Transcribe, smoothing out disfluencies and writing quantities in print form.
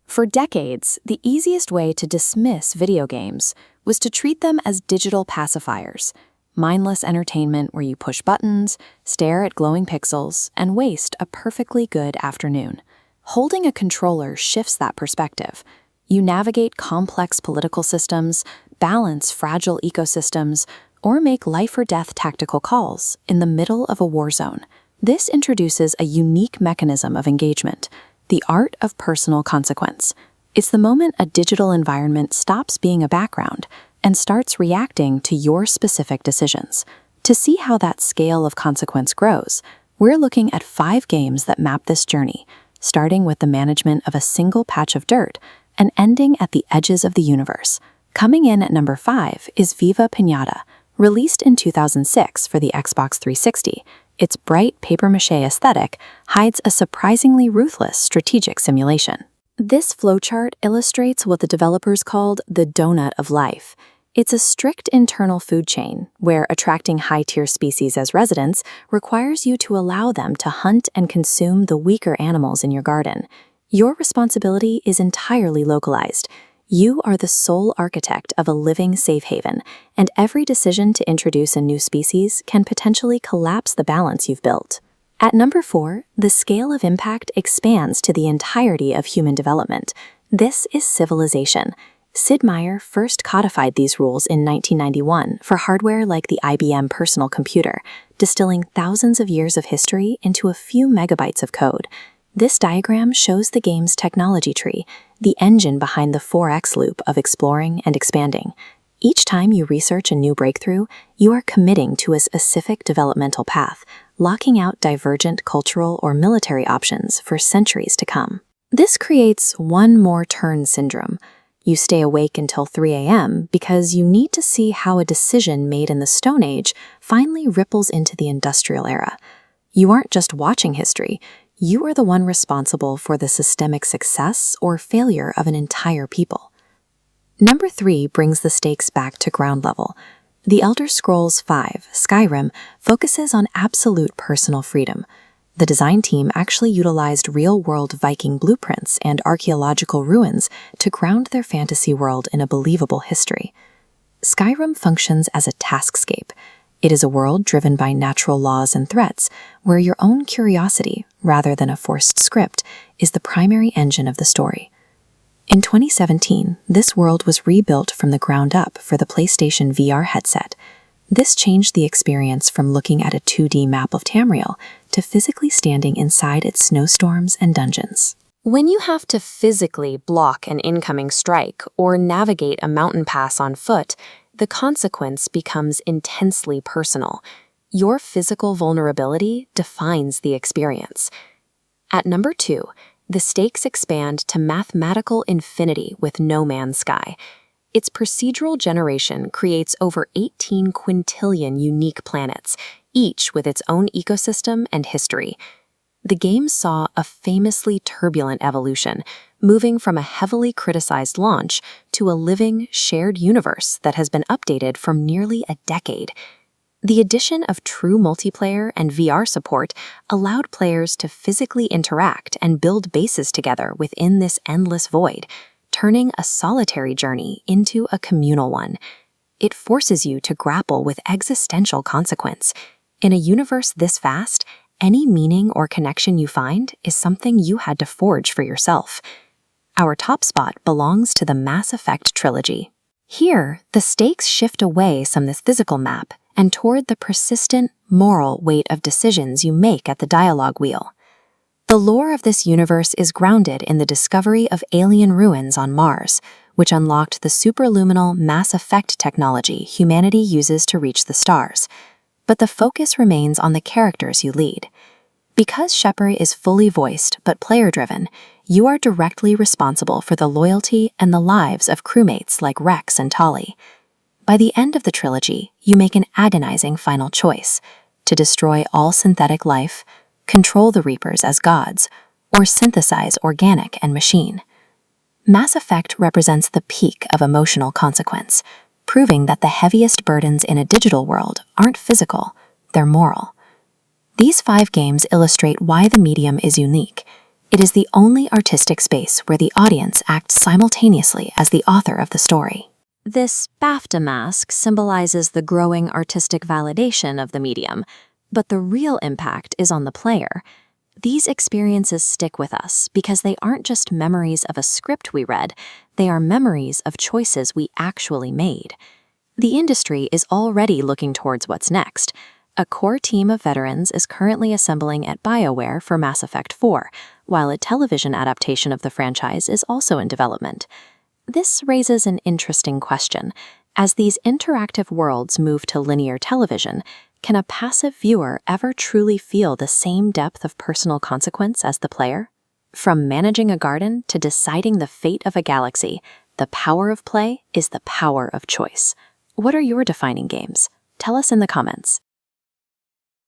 For decades, the easiest way to dismiss video games was to treat them as digital pacifiers, mindless entertainment where you push buttons, stare at glowing pixels, and waste a perfectly good afternoon. Holding a controller shifts that perspective. You navigate complex political systems, balance fragile ecosystems, or make life-or-death tactical calls in the middle of a war zone. This introduces a unique mechanism of engagement, the art of personal consequence. It's the moment a digital environment stops being a background and starts reacting to your specific decisions. To see how that scale of consequence grows, we're looking at 5 games that map this journey, starting with the management of a single patch of dirt and ending at the edges of the universe. Coming in at number 5 is Viva Pinata, released in 2006 for the Xbox 360. Its bright papier-mâché aesthetic hides a surprisingly ruthless strategic simulation. This flowchart illustrates what the developers called the donut of life. It's a strict internal food chain where attracting high-tier species as residents requires you to allow them to hunt and consume the weaker animals in your garden. Your responsibility is entirely localized. You are the sole architect of a living safe haven, and every decision to introduce a new species can potentially collapse the balance you've built. At number 4, the scale of impact expands to the entirety of human development. This is Civilization. Sid Meier first codified these rules in 1991 for hardware like the IBM personal computer, distilling thousands of years of history into a few megabytes of code. This diagram shows the game's technology tree, the engine behind the 4x loop of exploring and expanding. Each time you research a new breakthrough, you are committing to a specific developmental path, locking out divergent cultural or military options for centuries to come. This creates one more turn syndrome. You stay awake until 3 a.m. because you need to see how a decision made in the Stone Age finally ripples into the Industrial Era. You aren't just watching history, you are the one responsible for the systemic success or failure of an entire people. Number 3 brings the stakes back to ground level. The Elder Scrolls V, Skyrim, focuses on absolute personal freedom. The design team actually utilized real-world Viking blueprints and archaeological ruins to ground their fantasy world in a believable history. Skyrim functions as a taskscape. It is a world driven by natural laws and threats, where your own curiosity, rather than a forced script, is the primary engine of the story. In 2017, this world was rebuilt from the ground up for the PlayStation VR headset. This changed the experience from looking at a 2D map of Tamriel to physically standing inside its snowstorms and dungeons. When you have to physically block an incoming strike or navigate a mountain pass on foot, the consequence becomes intensely personal. Your physical vulnerability defines the experience. At number 2, the stakes expand to mathematical infinity with No Man's Sky. Its procedural generation creates over 18 quintillion unique planets, each with its own ecosystem and history. The game saw a famously turbulent evolution, moving from a heavily criticized launch to a living, shared universe that has been updated for nearly a decade. The addition of true multiplayer and VR support allowed players to physically interact and build bases together within this endless void, turning a solitary journey into a communal one. It forces you to grapple with existential consequence. In a universe this vast, any meaning or connection you find is something you had to forge for yourself. Our top spot belongs to the Mass Effect trilogy. Here, the stakes shift away from this physical map and toward the persistent, moral weight of decisions you make at the dialogue wheel. The lore of this universe is grounded in the discovery of alien ruins on Mars, which unlocked the superluminal Mass Effect technology humanity uses to reach the stars. But the focus remains on the characters you lead. Because Shepard is fully voiced but player-driven, you are directly responsible for the loyalty and the lives of crewmates like Rex and Tali. By the end of the trilogy, you make an agonizing final choice: to destroy all synthetic life, control the Reapers as gods, or synthesize organic and machine. Mass Effect represents the peak of emotional consequence, proving that the heaviest burdens in a digital world aren't physical, they're moral. These 5 games illustrate why the medium is unique. It is the only artistic space where the audience acts simultaneously as the author of the story. This BAFTA mask symbolizes the growing artistic validation of the medium, but the real impact is on the player. These experiences stick with us because they aren't just memories of a script we read, they are memories of choices we actually made. The industry is already looking towards what's next. A core team of veterans is currently assembling at BioWare for Mass Effect 4, while a television adaptation of the franchise is also in development. This raises an interesting question. As these interactive worlds move to linear television, can a passive viewer ever truly feel the same depth of personal consequence as the player? From managing a garden to deciding the fate of a galaxy, the power of play is the power of choice. What are your defining games? Tell us in the comments.